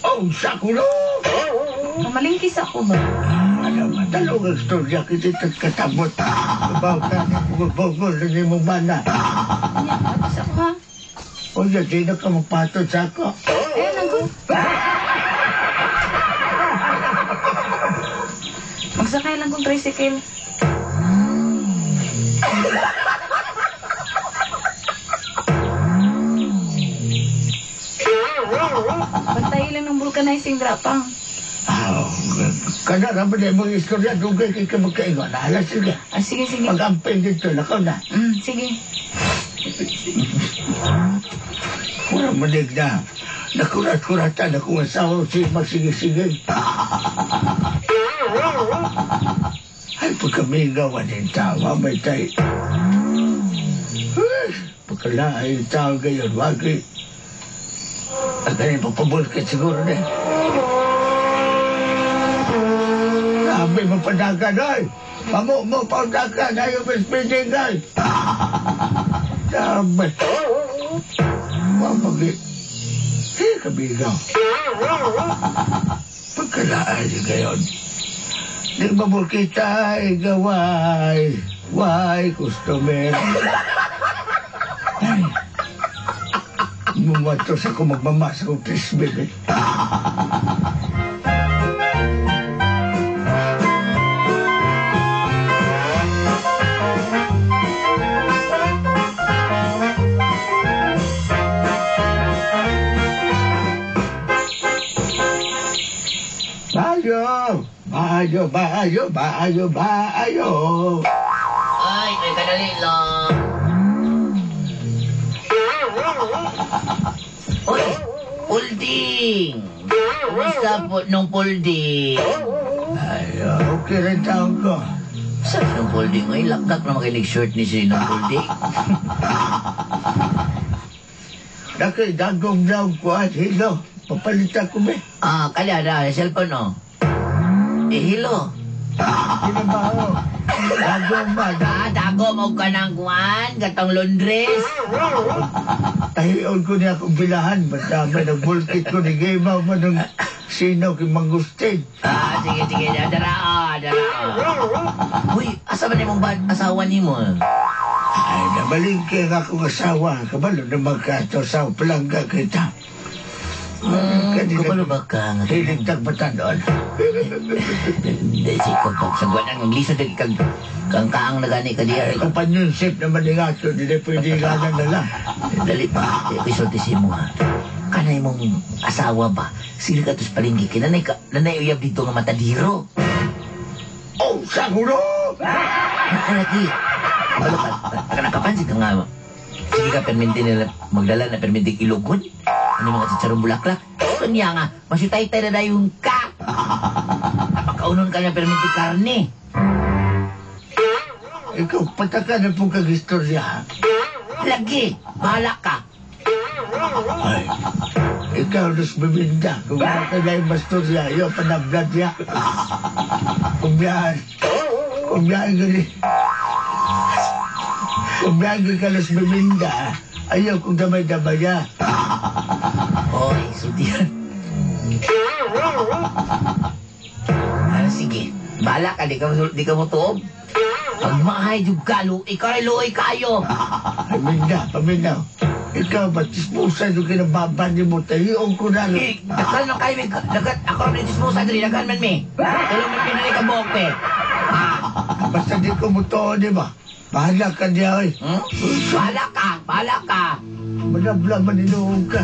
Oh, sakulo! Mamalingkis ako ba? Ano, matalong ang storya kita katabot. Babaw ka na bugol-bugol na ni mong bana. Anya, patos ako ha? O yan, sino ka magpatod sa ako? Nagod. Magsakay lang kong tricycle. Pantay lang ng vulcanizing drapang. Kana naman na yung mga istorya, dugay kay ka magkaingon. Alas, sige. Sige. Pag-amping dito, nakaw na. Sige. Kurang manig na. Nakurat-kuratan akong asawa si magsigig-sigig. Ay, pagkamigawan yung tawa, may tay. Pagkalaay yung tao gayon, wagi. Ang ganyan papabulkit siguro na. Sabi mo padagan, ay! Mamu mo padagan, ayaw mas pinigay. Sabi. Mamagi. Kabigaw. Pagkalaan niya gayon. Nagbabol kita, gaway. Why, customer? Ay. Mumatos ako magmamas ako, please, baby. Bayo. Ay, kadali lang. Uy, Pulding! Kumusta po nung Pulding? Ay, okay rin taon ko. Saan nung Pulding? Ay, lakdak na makinig short ni si nung Pulding. Dagong daw ko at hilo. Papalitan ko ba? Kalada, cellphone no? Hilo. Kinabaho. Dagong ba? Dagom o ka ng kuwan, gatong Londres. Tahiyon ko niya akong bilahan. Madami ng bulkit ko ni Gimaw mo ng sino kay Mangustin. Sige. Dara. Uy, asa ba mong asawa ni mo? Ay, nabalingking akong asawa. Kabalo na magkatosaw palangga kita. Kabalo ba ka? Hiligtag batanon. Hindi, sikot po. Sa guwan ang lisod kang kaang nagani ka diya. Companionship naman ni Gato. Hindi pwede ganan na lang. Dali pa, isultisin mo ha. Kanay mong asawa ba? Sila ka tos palinggi. Nanay uyab dito nga matadiro. Oh, sagulo! Lagi. Malo ka, nakapansin ka nga. Sige ka, perminti nila magdala na perminting ilugon. Ano mga tsitsarong bulaklak? Kanya nga, masitay-tay na yung ka. Napakaunon ka niya perminting karne. Ikaw, pataka na pong kag-istorya. Lagi, bahala ka. Ay, ikaw nos bibinda. Kung wala ka na yung mastorya, yung panablad niya. Kumbiyan ka nos bibinda. Ayaw kung damay-damay niya. Oy, sudihan. Sige, bahala ka, di ka mo tuob. Pag mahay juga, luoy kayo. Paminaw. Ikaw, batismusan yung kinababan ni mo. Tahiyon ko na. Dakal na kayo, ako rin dismusa dali, dagan man mi. Tulong man pinali ka buhok, pe. Basta di ko mo to, di ba? Bahala ka niya, eh. Bahala ka. Manabla, maninuong ka.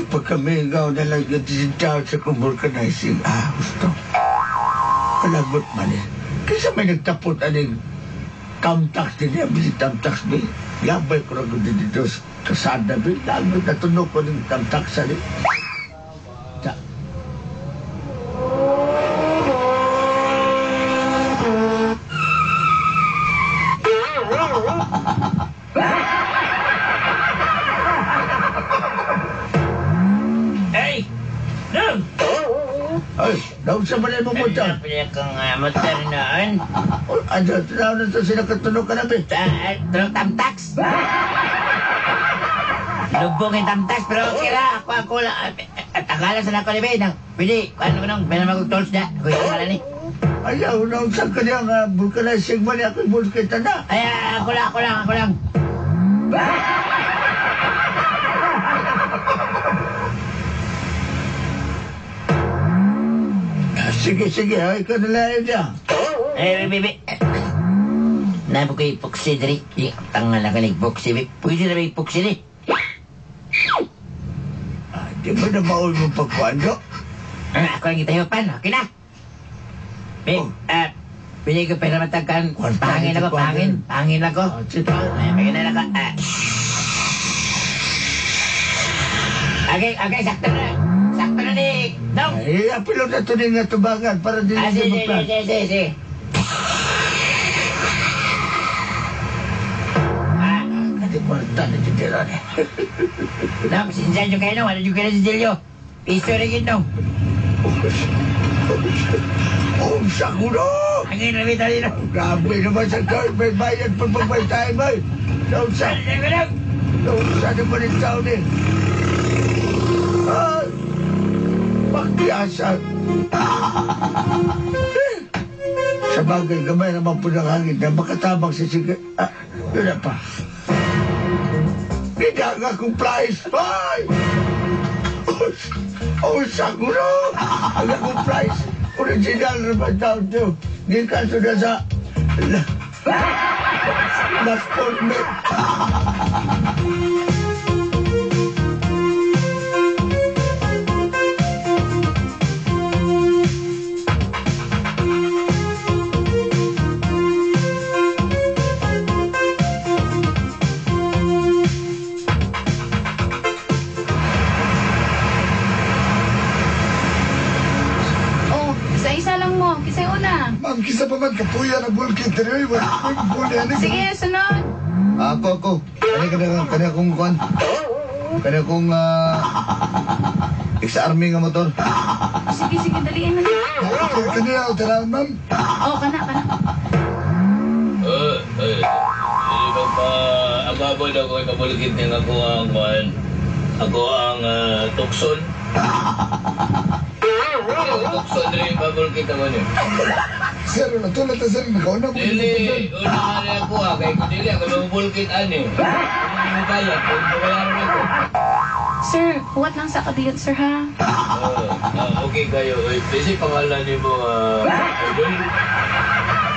Pagkamigaw na lang yung disintaw sa vulcanizing. Gusto. Palagot man eh. Kaysa may nagtapot aning tamtax din niya, bisi tamtax din. Labay ko lang dito sa kasada din. Lagot na tunog ko ng tamtax din. Ay! Dong! Ay, daw sa balay mo motor. Ano pala kang motor noon? Ano, tinaw na ito sila katunog ka na, be. Tulong tamtax? Lubong yung tamtax, pero okay ra. Ako lang. Tagalan sa nako ni Ben. Pwede, ano nang, Ben magag-tolls na. Kuya ka ni. Ayaw, nung sa kanyang vulcanizing man ako yung vulkita na. Ay, ako lang. Sige, ay ka nalayan niya. Bibi. Nabo ko yung puksi dari. Tangal na ka nag-puksi, Bibi. Pwede na ba yung puksi ni? Di ba na maul mo pagkwando? Ako lang itayo pan. Okay na. Bib, pwede ko pera matagkan. Pangin ako. Pangin ako. Sige. Pangin na ako. Okay, sakto na. Sakto na ni. Dong. Ay, apilo na ito din nga tubangan para din sa maplan. Sige. Hindi mo na na titira niya. Dong, sinsan yung kayo no. Wala yung kayo si Dilio. Piso rin yun no. Oh, sakuro! Angin na bita rin no. Grabe naman sa tao. May bayad pa pagbay tayo, bay. Daw sa naman yung tao ni. Ay, pagkiyasan. Sa bagay, gamay naman po ng hangin na makatabang sa sige. Yun na pa. Hindi nga kong price. Ay! Oh, sakuro! Ang akong price. Original naman daw ito. Hindi ka na sa... Last format. Oh, isa-isa lang mo. Kisay una. Ma'am, kisa pa man kapuya na bulkit. Pero yung bulkit. Sige, sunod. Ako. Kanya kong kuhan. Kanya kong ex-army nga motor. Sige, daliin mo na. Kanya ako tirahan, ma'am. Oh, kana. Agabod ako ipabulkit ng ako ang tukson. Tukson rin ipabulkit ako niyo. Sir, natulad na sir. Nakauna ko. Dili, una na ako kay kung dili ako mabulkit ani. Hindi kaya, kung babayaran ako. Sir, huwat lang sa kadiyot, sir, ha? Okay kayo. Kasi pangalan niyo mo, Idol?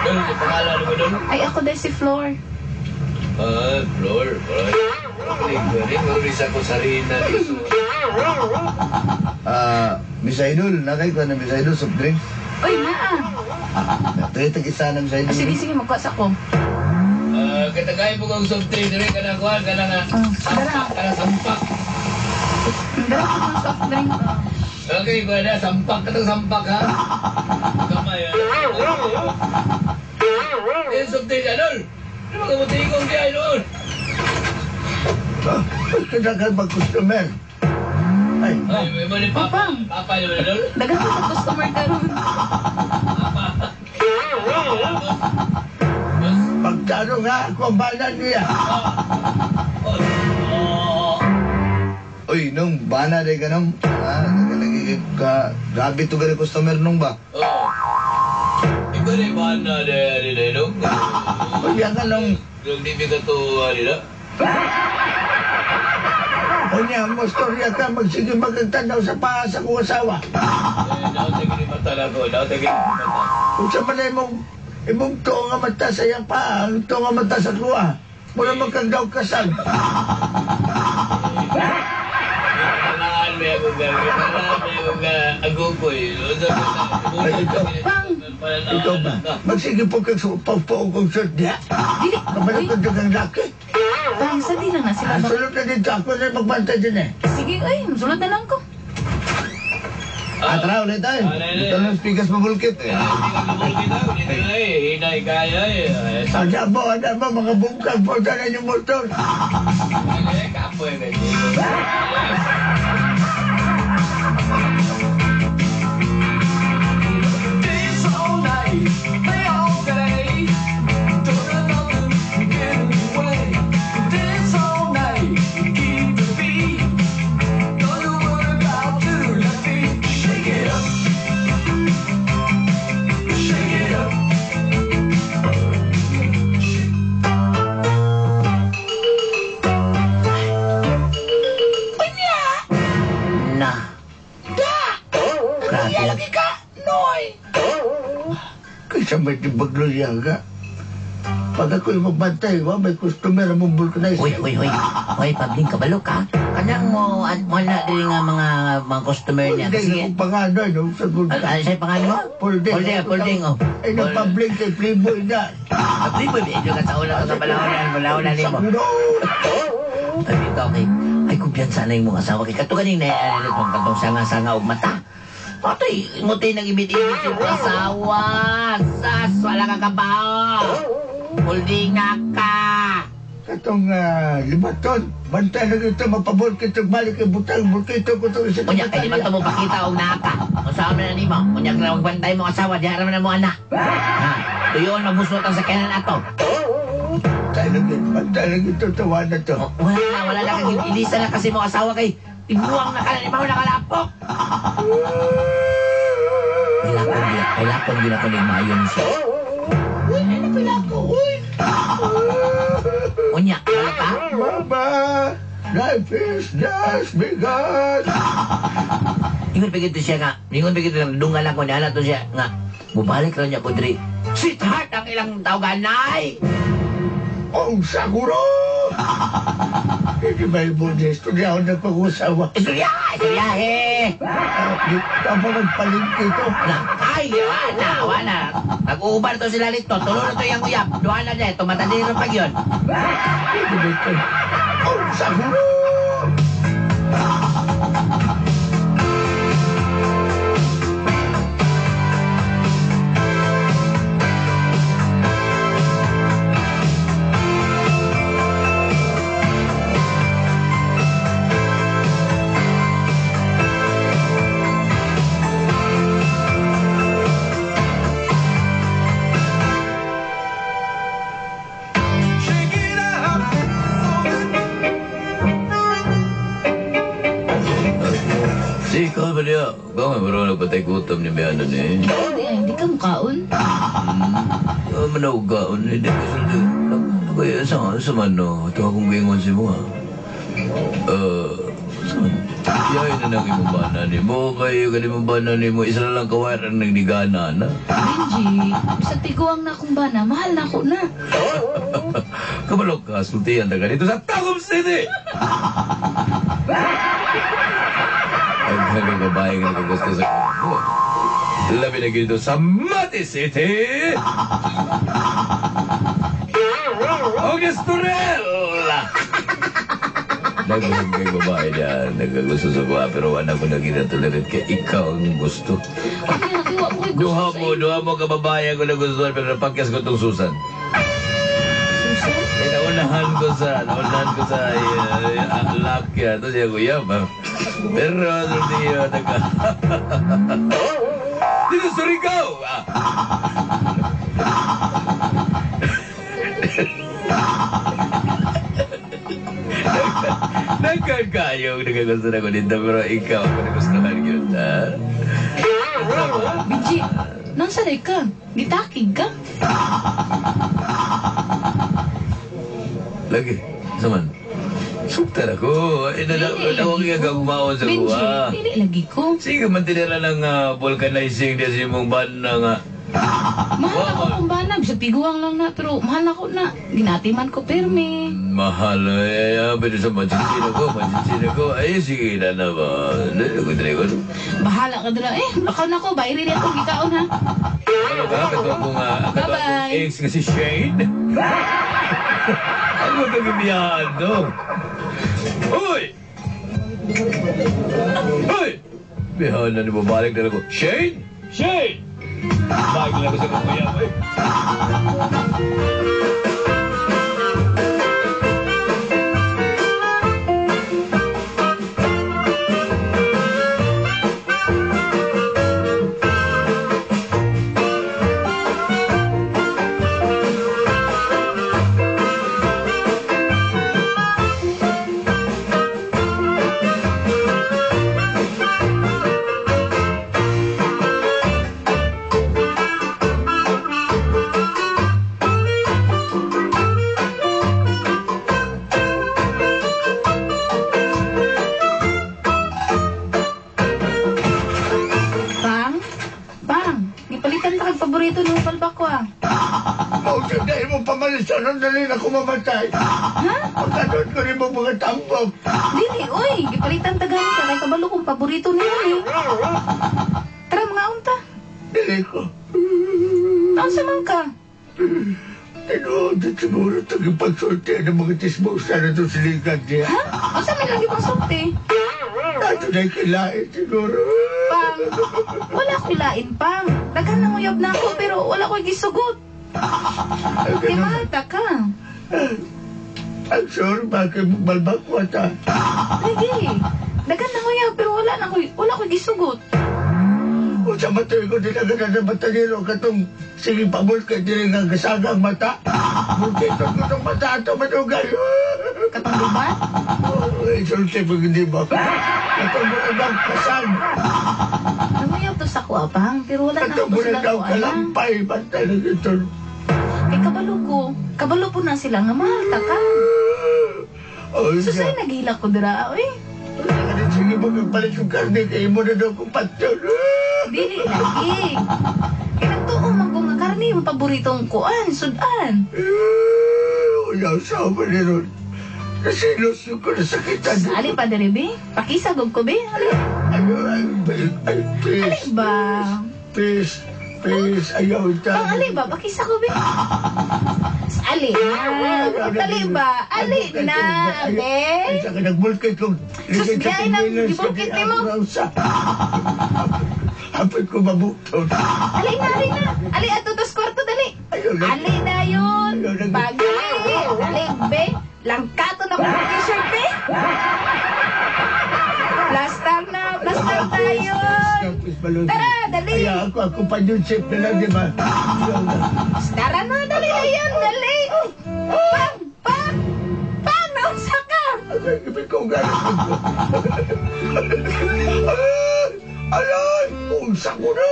Idol, si pangalan mo doon? Ay, ako dahil si Floor. Floor. Maris ako sa Rina. Miss Idol. Nakay ko na Miss Idol. Soft drinks. Uy, naa. Ito tag-isa na Miss Idol. Sige, magkuha ko. Katagay po kong soft drink rin ka na kuhan, ka na nga. Sampak. Dala ko ng soft drink. Okay, ko na, sampak ka sampak ha. Kamay ha. Eh, soft drink, Idol. Ano mga butikong di, Idol? Kadagal mag-customer. Ay, Ay, may mali papa. Papa. Papa yun, Idol. Dagan ko sa customer ka ron. pagtano nga ako ang balan niya. Uy, nung bana day ka nung. Grabe to gari customer nung ba? Ikaw na ba na de no? Kaya nga lang, Yung di ka to, nila? o niya, mo storya ka, magsige magagtanaw sa paas akong asawa. Nakatagin yung mata na ko. Nakatagin yung mata. Kung sa pala imong to nga mata sa iyang paa, ang to nga mata sa kuha. Mula magkagdaw kasal. Kailangan may ako agogoy. Ikaw ba? Magsige po kang pagpaong kong short niya. Dili. Kabalak ko dagang laki. Bang, sa di lang na sila. Ang sulot na dito ako na magbantay din eh. Sige, ay, sulat na lang ko. Tara ulit tayo. Ito lang speakers pabulkit eh. Hinay kaya eh. Ada mo, mga bungkag po na yung motor. Kapoy ka dito. Dance all night, play all day. Don't let nothing get in the way. Dance all night, keep the beat. Don't you worry about doing nothing. Shake it up, shake it up. Na. Grabe lang. ka, Noy. Kaysa may tibagloya ka. Pag ako'y magbantay, may customer mong vulcanize. Uy, pabling kabalo ka. Kanang mo, wala din nga mga customer niya. Hindi, Sige. ang pangano, no, sa vulcan. Ano sa'yo pangalan mo? Pulding, oh. Ay, nagpabling kay Playboy na. Abli mo, medyo ka sa ulang ka balahonan mo. Sakuro! Sabi ka, okay. Ay, kumpiyansa na yung mga asawa. Kaya kato ganing na itong katong sanga-sanga o mata. Patoy, ngutin ng ibit-ibit yung asawa. Sas, wala ka kabao. Pulding nga ka. Katong limaton, bantay na ito, mapabulkit ang balik kay butang, bulkito ko ito isa Kunyak, kaya naman ito mo pakita o naka. Kung saan na ni mo, kunyak na magbantay mo asawa, di haram na mo anak. Ha, tuyon, mabusot ang sakyanan ato. Bantay na ito, tawa na to. Wala na kang ilisa na kasi mo asawa kay tibuang na kalanimaw na kalapok. Ilakon ginakon yung mayon siya. Uy, ano pala ko, uy! Kunyak, wala ka? Mama, life is just begun. Ingon pagito siya nga, ingon pagito dungal lang ko niya na to siya nga. Bubalik lang niya ko diri. Sweetheart ang ilang tawganay. Oh, Sakuro! Hindi ba yung bunis? Hindi ako nagpag-usawa. Istoryahe! Tama nagpalingki ito. Ay, wala. Nag-uubar to sila nito. Tulo na to yung uyap. Duha na niya. Tumatadiro pag yun. Hindi ba ito? Oh, Sakuro! Shake it up. Si ikaw ba niya? Ikaw nga marunong patay kutom ni Bianan eh. Hindi ka mukaon. Manaugaon, hindi ko sila. Kaya sa man no, ito akong gingon si mo ha. Saan? Yay na nang imubana ni mo, kayo ka imubana ni mo, isa na lang kawar ang nagdigana na. Benji, sa tiguang na akong bana, mahal na ako na. Kabalok ka, sultihan na ganito sa Tagum City! Ang hanggang babae nga nakagusto sa labi na ganito sa Mati City! Augusturel! Nagbulag kay babae niya, nagkagusto sa kuha, pero wala ko naging tolerate kaya ikaw ang gusto. Ano yan, nakiwa ko kay gusto Duha mo ka babae ako nagustuhan, pero napagkas ko itong Susan. Susan? Naunahan ko sa lakya, ito siya kuya ba? Pero ano niya, dito sa Rigaw! Nagkakayong nagkagusto na ko dito, pero ikaw ako nagustuhan yun, ha? Benji, nang sanay ka? Gitakig ka? Lagi, saman. Suktan ako. Nawag nga gagmaon sa Benji, kuha. dili lagi ko. Sige, mantinira ng vulcanizing din si mong banda nga. Mahal ako kung bana. Sa tiguang lang na, pero mahal ako na. Ginatiman ko perme. Mahal. Pero sa machichino ko. Ay, sige na ba? Bahala ka dala. Baka na ko. Bayri na itong gikaon ha. Ano ka? Kato akong Bye-bye. ex nga si Shane. Ako nagimiyahan do. Uy! Uy! Bihan na balik na ako. Shane! Shane! Balik na ako sa kuya mo eh. Gipalitan ka kag paborito ni Palbak ko ah. Mausap dahil mo pamalisan ang dali na kumamatay. Ha? Pagkanood ko rin mo mga tampok. Dili, oy, gipalitan ta gani ka kay kabalo kong paborito niya eh. Tara mga unta. Dili ko. Taon sa man ka? Tinood at siguro itong ipagsulti ng mga tismosa na ito siligan niya. Ha? O sa may lagi pang sulti? Ito na'y kilain siguro. Pang, wala ko lain pang. Daghan nang uyab na ako pero wala ko gisugot. Di malta ka. I'm sure bakit malbak mo ata. Lagi. Daghan nang uyab pero wala ko gisugot. O sa matoy ko din agad na batalero katong sige pabol ka din ang gasagang mata. Bukit ko itong mata ito madugay. Katong lubat? Ay, sulti pag hindi ba? Katong bulag kasag. Namuyab to sa kuha pang pero wala na Katong ako sila bulag daw kuha na. kalampay. Ba't talaga ito? Eh kabalo ko. Kabalo po na sila nga malta ka. O, Susay nagihila ko dira. Uy, sige magpapalit yung karne kayo mo na daw kung patyon. dili lagi. Kinagtuo man ko nga karni yung paboritong kuan, sudan. Wala sa ama ni Ron. Nasilos yung ko nasakitan. Ali pa diri be? Pakisagog ko be? Ali. Ay, please. Ali ba? Please, please, ayaw ita. Pang ali ba? Pakisa ko be? Ali na. Ali ba? Ali na, be? Ay, saka nagbulkit ko. Sus, gaya na, gibulkit ni mo. Hapit ko mabukton. Ali na, ali na. Ali ato dos kwarto dali. Ayaw na. Ali na yun. Pagi. Ali be. Langkato na kong t-shirt be. Plastar na. Plastar tayo. Tara, dali. Kaya ako pa yung chip na lang, di ba? Ayaw na. Tara na, dali na yan, dali. Pang, naunsa ka. Ay, ibig ko galit ko. Alay! Unsa ko na!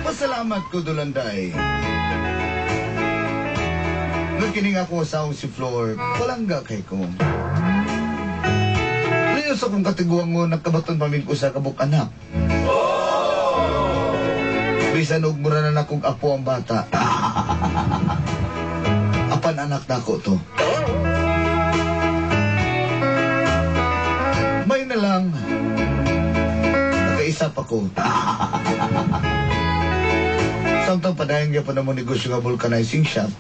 Pasalamat ko, Dulanday. Nagkining ako sa si Flor, palangga kay ko. Liyos akong katiguang mo, nagkabaton pamin ko sa kabuk anak. Bisan og mura na akong apo ang bata. Apan anak na ko to. May na lang. Nakaisa pa ko. Samtang padayon niya pa naman negosyo nga vulcanizing shop.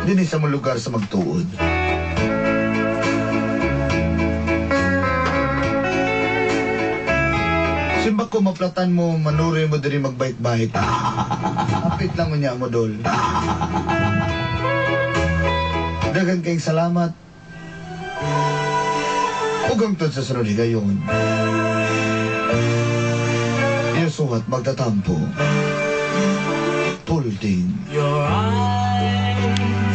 Dini sa mga lugar sa magtuod. Simbak ko maplatan mo, manuri mo diri magbait-bait. Apit lang mo niya mo, Dol. Dagan kayong salamat. Ugang to sa sunod higayon. Suwat magtatampo. Pulding. Your eyes